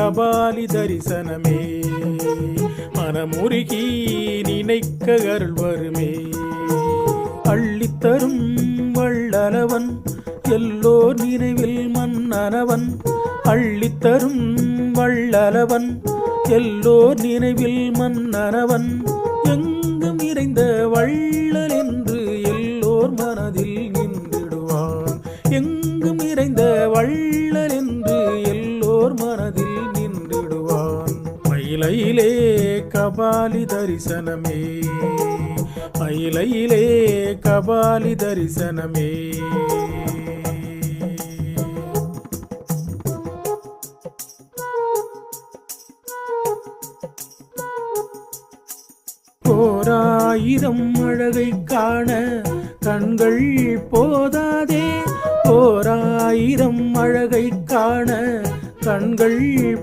கபாலி தரிசனமே மனமுருகி நினைக்க அருள் வருமே. அள்ளித்தரும் வள்ளலவன் எல்லோர் நினைவில் மன்னனவன். அள்ளித்தரும் வள்ளலவன் எல்லோர் நினைவில் மன்னனவன். எங்கும் நிறைந்த வள்ளல் என்று எல்லோர் மனதில் நின்றிடுவான். எங்கும் நிறைந்த வள்ளல் என்று எல்லோர் மனதில் நின்றிடுவான். மயிலையிலே கபாலி தரிசனமே மயிலையிலே கபாலி தரிசனமே. ஓராயிரம் அழகை காண கண்கள் போதாதே. ஓராயிரம் அழகை காண கண்கள்